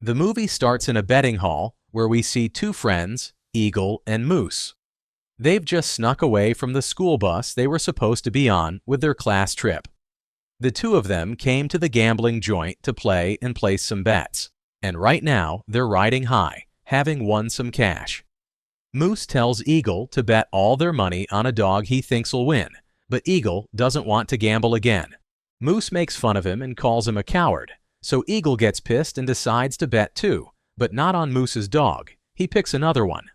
The movie starts in a betting hall where we see two friends, Eagle and Moose. They've just snuck away from the school bus they were supposed to be on with their class trip. The two of them came to the gambling joint to play and place some bets, and right now they're riding high, having won some cash. Moose tells Eagle to bet all their money on a dog he thinks will win, but Eagle doesn't want to gamble again. Moose makes fun of him and calls him a coward, so Eagle gets pissed and decides to bet too, but not on Moose's dog. He picks another one.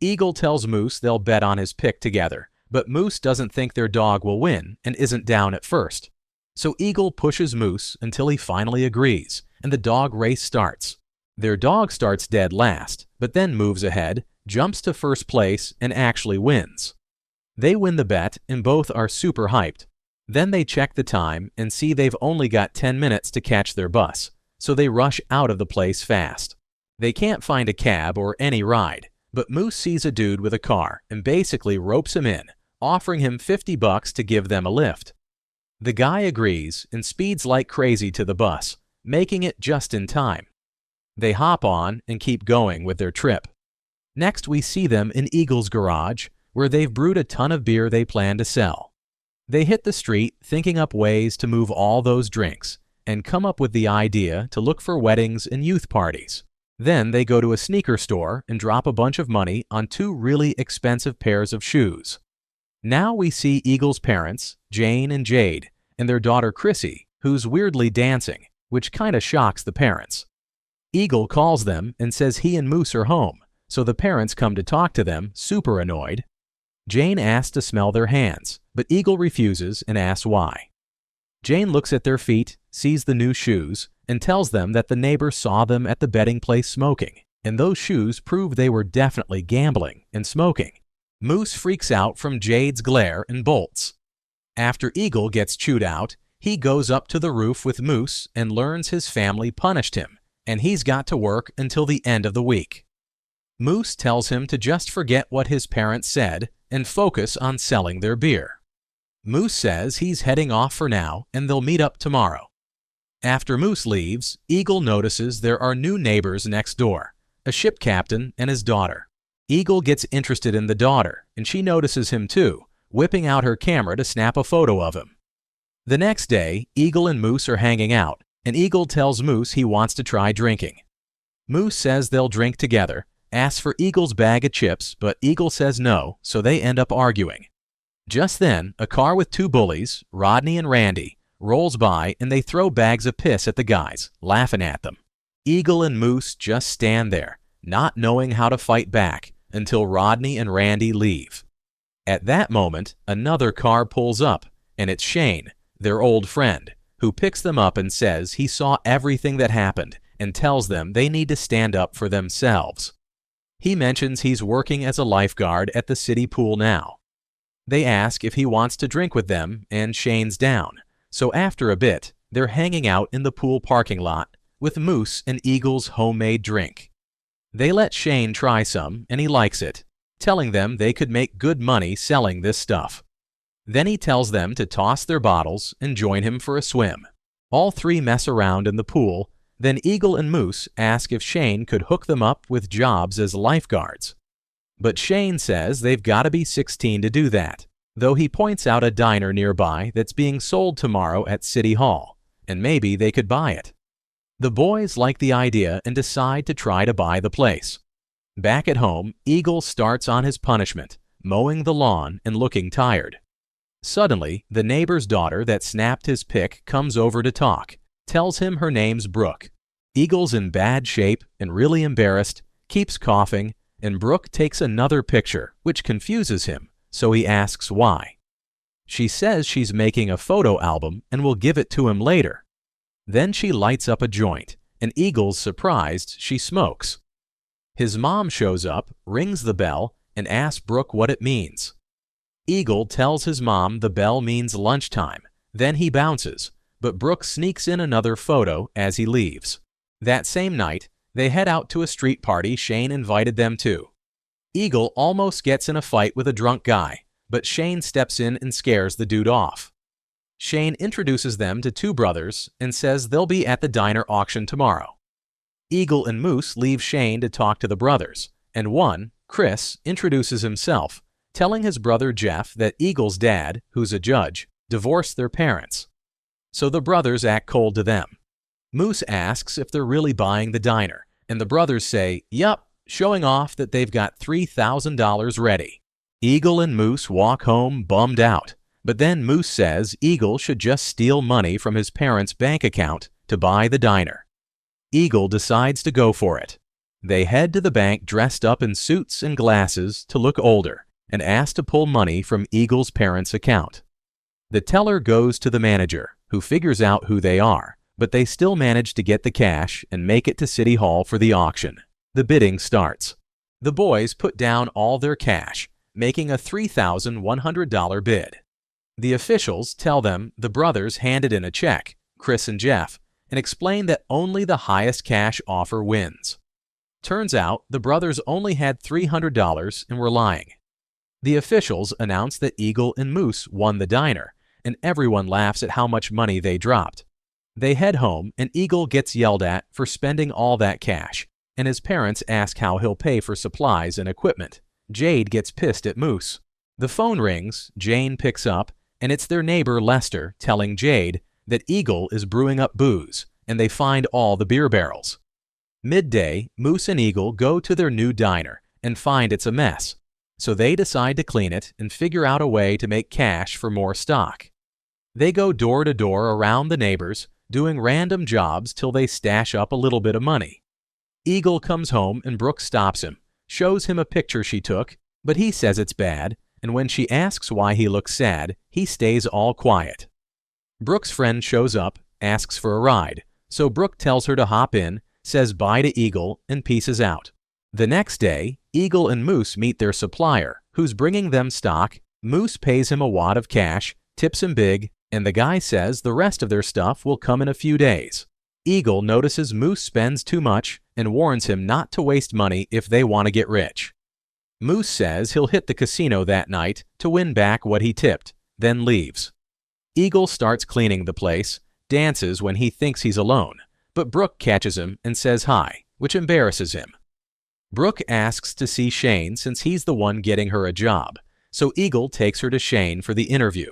Eagle tells Moose they'll bet on his pick together, but Moose doesn't think their dog will win and isn't down at first. So Eagle pushes Moose until he finally agrees, and the dog race starts. Their dog starts dead last, but then moves ahead, jumps to first place, and actually wins. They win the bet and both are super hyped. Then they check the time and see they've only got 10 minutes to catch their bus, so they rush out of the place fast. They can't find a cab or any ride, but Moose sees a dude with a car and basically ropes him in, offering him $50 to give them a lift. The guy agrees and speeds like crazy to the bus, making it just in time. They hop on and keep going with their trip. Next we see them in Eagle's garage, where they've brewed a ton of beer they plan to sell. They hit the street thinking up ways to move all those drinks and come up with the idea to look for weddings and youth parties. Then they go to a sneaker store and drop a bunch of money on two really expensive pairs of shoes. Now we see Eagle's parents, Jane and Jade, and their daughter Chrissy, who's weirdly dancing, which kinda shocks the parents. Eagle calls them and says he and Moose are home, so the parents come to talk to them, super annoyed. Jane asks to smell their hands, but Eagle refuses and asks why. Jane looks at their feet, sees the new shoes, and tells them that the neighbor saw them at the betting place smoking, and those shoes prove they were definitely gambling and smoking. Moose freaks out from Jade's glare and bolts. After Eagle gets chewed out, he goes up to the roof with Moose and learns his family punished him, and he's got to work until the end of the week. Moose tells him to just forget what his parents said and focus on selling their beer. Moose says he's heading off for now and they'll meet up tomorrow. After Moose leaves, Eagle notices there are new neighbors next door, a ship captain and his daughter. Eagle gets interested in the daughter, and she notices him too, whipping out her camera to snap a photo of him. The next day, Eagle and Moose are hanging out, and Eagle tells Moose he wants to try drinking. Moose says they'll drink together, asks for Eagle's bag of chips, but Eagle says no, so they end up arguing. Just then, a car with two bullies, Rodney and Randy, rolls by and they throw bags of piss at the guys, laughing at them. Eagle and Moose just stand there, not knowing how to fight back, until Rodney and Randy leave. At that moment, another car pulls up, and it's Shane, their old friend, who picks them up and says he saw everything that happened and tells them they need to stand up for themselves. He mentions he's working as a lifeguard at the city pool now. They ask if he wants to drink with them, and Shane's down. So after a bit, they're hanging out in the pool parking lot with Moose and Eagle's homemade drink. They let Shane try some, and he likes it, telling them they could make good money selling this stuff. Then he tells them to toss their bottles and join him for a swim. All three mess around in the pool, then Eagle and Moose ask if Shane could hook them up with jobs as lifeguards. But Shane says they've got to be 16 to do that, though he points out a diner nearby that's being sold tomorrow at City Hall, and maybe they could buy it. The boys like the idea and decide to try to buy the place. Back at home, Eagle starts on his punishment, mowing the lawn and looking tired. Suddenly, the neighbor's daughter that snapped his pic comes over to talk, tells him her name's Brooke. Eagle's in bad shape and really embarrassed, keeps coughing, and Brooke takes another picture, which confuses him, so he asks why. She says she's making a photo album and will give it to him later. Then she lights up a joint, and Eagle's surprised she smokes. His mom shows up, rings the bell, and asks Brooke what it means. Eagle tells his mom the bell means lunchtime, then he bounces, but Brooke sneaks in another photo as he leaves. That same night, they head out to a street party Shane invited them to. Eagle almost gets in a fight with a drunk guy, but Shane steps in and scares the dude off. Shane introduces them to two brothers and says they'll be at the diner auction tomorrow. Eagle and Moose leave Shane to talk to the brothers, and one, Chris, introduces himself, telling his brother Jeff that Eagle's dad, who's a judge, divorced their parents. So the brothers act cold to them. Moose asks if they're really buying the diner, and the brothers say, "Yup," showing off that they've got $3,000 ready. Eagle and Moose walk home bummed out, but then Moose says Eagle should just steal money from his parents' bank account to buy the diner. Eagle decides to go for it. They head to the bank dressed up in suits and glasses to look older and ask to pull money from Eagle's parents' account. The teller goes to the manager, who figures out who they are, but they still manage to get the cash and make it to City Hall for the auction. The bidding starts. The boys put down all their cash, making a $3,100 bid. The officials tell them the brothers handed in a check, Chris and Jeff, and explain that only the highest cash offer wins. Turns out the brothers only had $300 and were lying. The officials announce that Eagle and Moose won the diner, and everyone laughs at how much money they dropped. They head home, and Eagle gets yelled at for spending all that cash, and his parents ask how he'll pay for supplies and equipment. Jade gets pissed at Moose. The phone rings, Jane picks up, and it's their neighbor Lester telling Jade that Eagle is brewing up booze, and they find all the beer barrels. Midday, Moose and Eagle go to their new diner and find it's a mess, so they decide to clean it and figure out a way to make cash for more stock. They go door to door around the neighbors, doing random jobs till they stash up a little bit of money. Eagle comes home and Brooke stops him, shows him a picture she took, but he says it's bad, and when she asks why he looks sad, he stays all quiet. Brooke's friend shows up, asks for a ride, so Brooke tells her to hop in, says bye to Eagle, and peaces out. The next day, Eagle and Moose meet their supplier, who's bringing them stock. Moose pays him a wad of cash, tips him big, and the guy says the rest of their stuff will come in a few days. Eagle notices Moose spends too much and warns him not to waste money if they want to get rich. Moose says he'll hit the casino that night to win back what he tipped, then leaves. Eagle starts cleaning the place, dances when he thinks he's alone, but Brooke catches him and says hi, which embarrasses him. Brooke asks to see Shane since he's the one getting her a job, so Eagle takes her to Shane for the interview.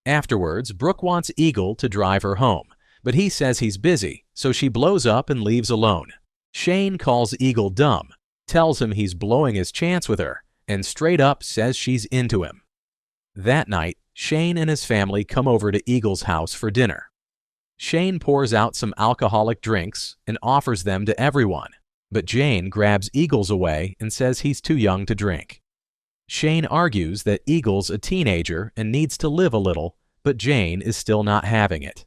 Afterwards, Brooke wants Eagle to drive her home, but he says he's busy, so she blows up and leaves alone. Shane calls Eagle dumb, tells him he's blowing his chance with her, and straight up says she's into him. That night, Shane and his family come over to Eagle's house for dinner. Shane pours out some alcoholic drinks and offers them to everyone, but Jane grabs Eagle's away and says he's too young to drink. Shane argues that Eagle's a teenager and needs to live a little, but Jane is still not having it.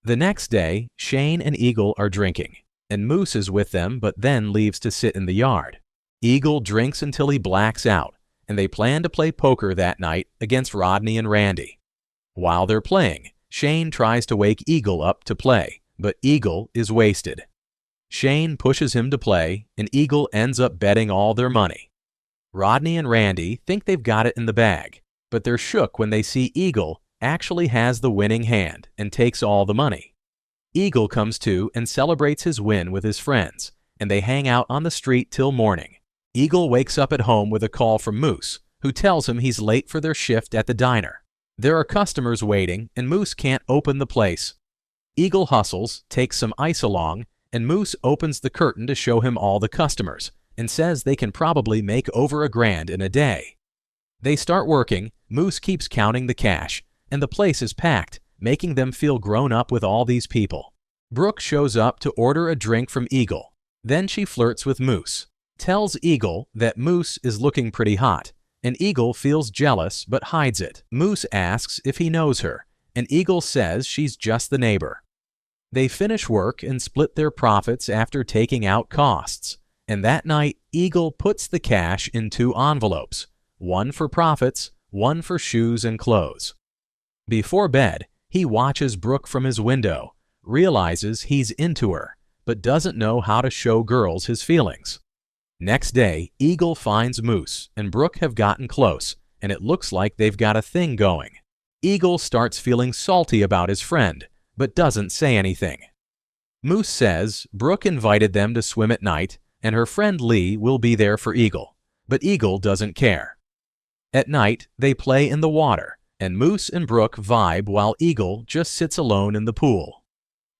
The next day, Shane and Eagle are drinking, and Moose is with them but then leaves to sit in the yard. Eagle drinks until he blacks out, and they plan to play poker that night against Rodney and Randy. While they're playing, Shane tries to wake Eagle up to play, but Eagle is wasted. Shane pushes him to play, and Eagle ends up betting all their money. Rodney and Randy think they've got it in the bag, but they're shook when they see Eagle actually has the winning hand and takes all the money. Eagle comes to and celebrates his win with his friends, and they hang out on the street till morning. Eagle wakes up at home with a call from Moose, who tells him he's late for their shift at the diner. There are customers waiting, and Moose can't open the place. Eagle hustles, takes some ice along, and Moose opens the curtain to show him all the customers, and says they can probably make over $1,000 in a day. They start working, Moose keeps counting the cash, and the place is packed, making them feel grown up with all these people. Brooke shows up to order a drink from Eagle. Then she flirts with Moose, tells Eagle that Moose is looking pretty hot, and Eagle feels jealous but hides it. Moose asks if he knows her, and Eagle says she's just the neighbor. They finish work and split their profits after taking out costs. And that night, Eagle puts the cash in 2 envelopes, one for profits, one for shoes and clothes. Before bed, he watches Brooke from his window, realizes he's into her, but doesn't know how to show girls his feelings. Next day, Eagle finds Moose and Brooke have gotten close, and it looks like they've got a thing going. Eagle starts feeling salty about his friend, but doesn't say anything. Moose says Brooke invited them to swim at night and her friend Lee will be there for Eagle, but Eagle doesn't care. At night, they play in the water, and Moose and Brooke vibe while Eagle just sits alone in the pool.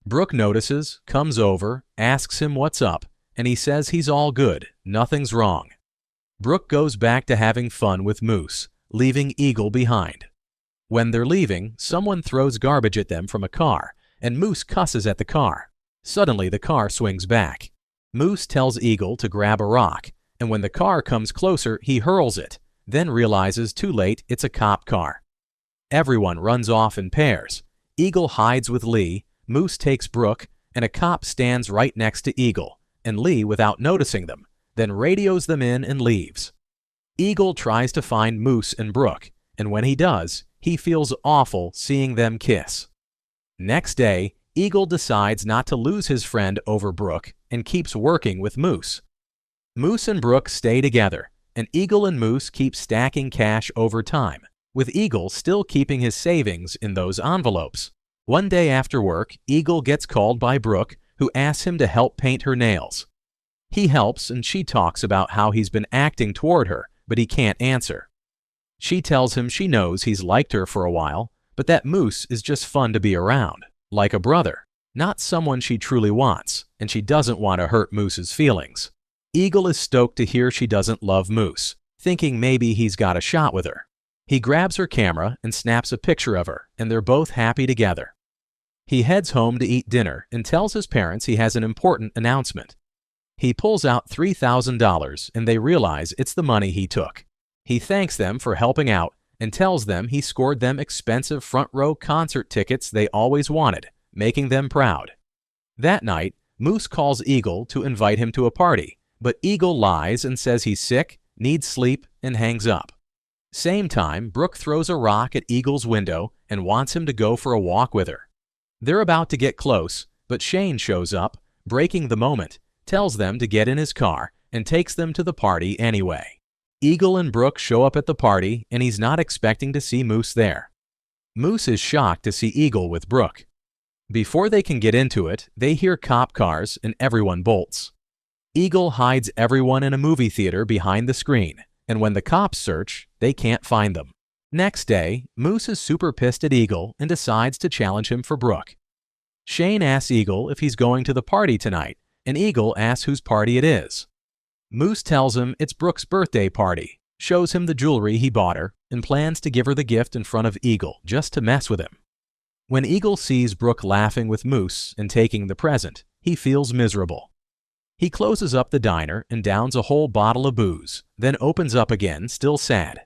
Brooke notices, comes over, asks him what's up, and he says he's all good, nothing's wrong. Brooke goes back to having fun with Moose, leaving Eagle behind. When they're leaving, someone throws garbage at them from a car, and Moose cusses at the car. Suddenly, the car swings back. Moose tells Eagle to grab a rock, and when the car comes closer, he hurls it, then realizes too late it's a cop car. Everyone runs off in pairs. Eagle hides with Lee, Moose takes Brooke, and a cop stands right next to Eagle, and Lee without noticing them, then radios them in and leaves. Eagle tries to find Moose and Brooke, and when he does, he feels awful seeing them kiss. Next day, Eagle decides not to lose his friend over Brooke and keeps working with Moose. Moose and Brooke stay together, and Eagle and Moose keep stacking cash over time, with Eagle still keeping his savings in those envelopes. One day after work, Eagle gets called by Brooke, who asks him to help paint her nails. He helps and she talks about how he's been acting toward her, but he can't answer. She tells him she knows he's liked her for a while, but that Moose is just fun to be around, like a brother, not someone she truly wants, and she doesn't want to hurt Moose's feelings. Eagle is stoked to hear she doesn't love Moose, thinking maybe he's got a shot with her. He grabs her camera and snaps a picture of her, and they're both happy together. He heads home to eat dinner and tells his parents he has an important announcement. He pulls out $3,000 and they realize it's the money he took. He thanks them for helping out and tells them he scored them expensive front-row concert tickets they always wanted, making them proud. That night, Moose calls Eagle to invite him to a party, but Eagle lies and says he's sick, needs sleep, and hangs up. Same time, Brooke throws a rock at Eagle's window and wants him to go for a walk with her. They're about to get close, but Shane shows up, breaking the moment, tells them to get in his car, and takes them to the party anyway. Eagle and Brooke show up at the party, and he's not expecting to see Moose there. Moose is shocked to see Eagle with Brooke. Before they can get into it, they hear cop cars and everyone bolts. Eagle hides everyone in a movie theater behind the screen, and when the cops search, they can't find them. Next day, Moose is super pissed at Eagle and decides to challenge him for Brooke. Shane asks Eagle if he's going to the party tonight, and Eagle asks whose party it is. Moose tells him it's Brooke's birthday party, shows him the jewelry he bought her, and plans to give her the gift in front of Eagle just to mess with him. When Eagle sees Brooke laughing with Moose and taking the present, he feels miserable. He closes up the diner and downs a whole bottle of booze, then opens up again, still sad.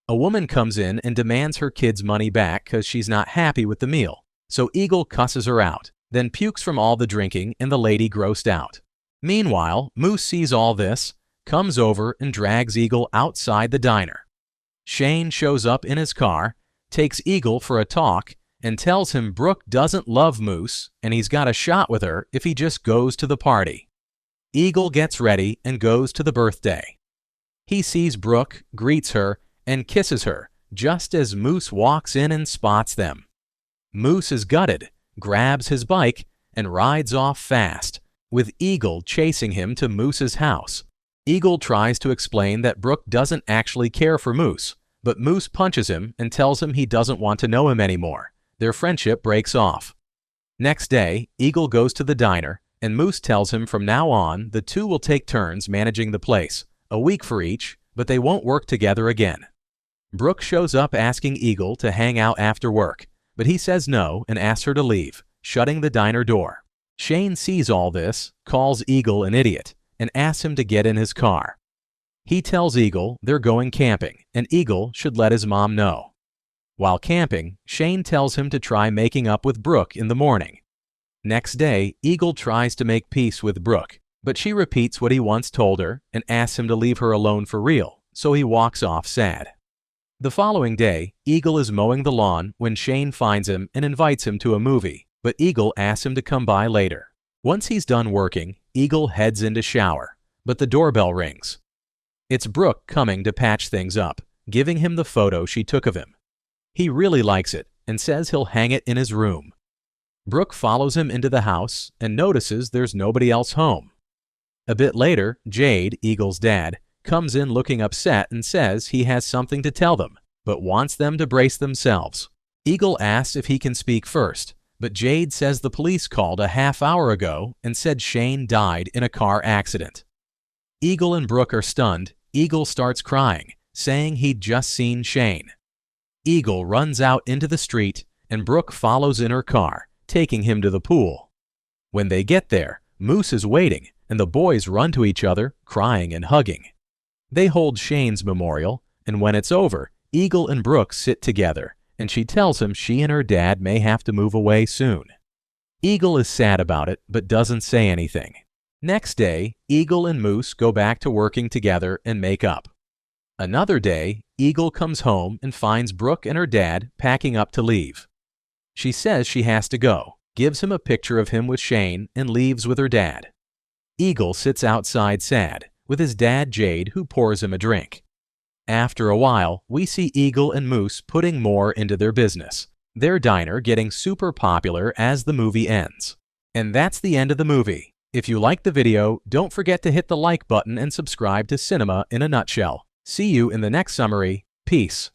A woman comes in and demands her kid's money back because she's not happy with the meal, so Eagle cusses her out, then pukes from all the drinking and the lady grossed out. Meanwhile, Moose sees all this, comes over and drags Eagle outside the diner. Shane shows up in his car, takes Eagle for a talk, and tells him Brooke doesn't love Moose and he's got a shot with her if he just goes to the party. Eagle gets ready and goes to the birthday. He sees Brooke, greets her, and kisses her just as Moose walks in and spots them. Moose is gutted, grabs his bike, and rides off fast, with Eagle chasing him to Moose's house. Eagle tries to explain that Brooke doesn't actually care for Moose, but Moose punches him and tells him he doesn't want to know him anymore. Their friendship breaks off. Next day, Eagle goes to the diner, and Moose tells him from now on the two will take turns managing the place, a week for each, but they won't work together again. Brooke shows up asking Eagle to hang out after work, but he says no and asks her to leave, shutting the diner door. Shane sees all this, calls Eagle an idiot, and asks him to get in his car. He tells Eagle they're going camping, and Eagle should let his mom know. While camping, Shane tells him to try making up with Brooke in the morning. Next day, Eagle tries to make peace with Brooke, but she repeats what he once told her and asks him to leave her alone for real, so he walks off sad. The following day, Eagle is mowing the lawn when Shane finds him and invites him to a movie, but Eagle asks him to come by later. Once he's done working, Eagle heads in to shower, but the doorbell rings. It's Brooke coming to patch things up, giving him the photo she took of him. He really likes it and says he'll hang it in his room. Brooke follows him into the house and notices there's nobody else home. A bit later, Jade, Eagle's dad, comes in looking upset and says he has something to tell them, but wants them to brace themselves. Eagle asks if he can speak first, but Jade says the police called a half-hour ago and said Shane died in a car accident. Eagle and Brooke are stunned. Eagle starts crying, saying he'd just seen Shane. Eagle runs out into the street, and Brooke follows in her car, taking him to the pool. When they get there, Moose is waiting, and the boys run to each other, crying and hugging. They hold Shane's memorial, and when it's over, Eagle and Brooke sit together, and she tells him she and her dad may have to move away soon. Eagle is sad about it, but doesn't say anything. Next day, Eagle and Moose go back to working together and make up. Another day, Eagle comes home and finds Brooke and her dad packing up to leave. She says she has to go, gives him a picture of him with Shane, and leaves with her dad. Eagle sits outside sad, with his dad Jade, who pours him a drink. After a while, we see Eagle and Moose putting more into their business, their diner getting super popular as the movie ends. And that's the end of the movie. If you liked the video, don't forget to hit the like button and subscribe to Cinema in a Nutshell. See you in the next summary. Peace.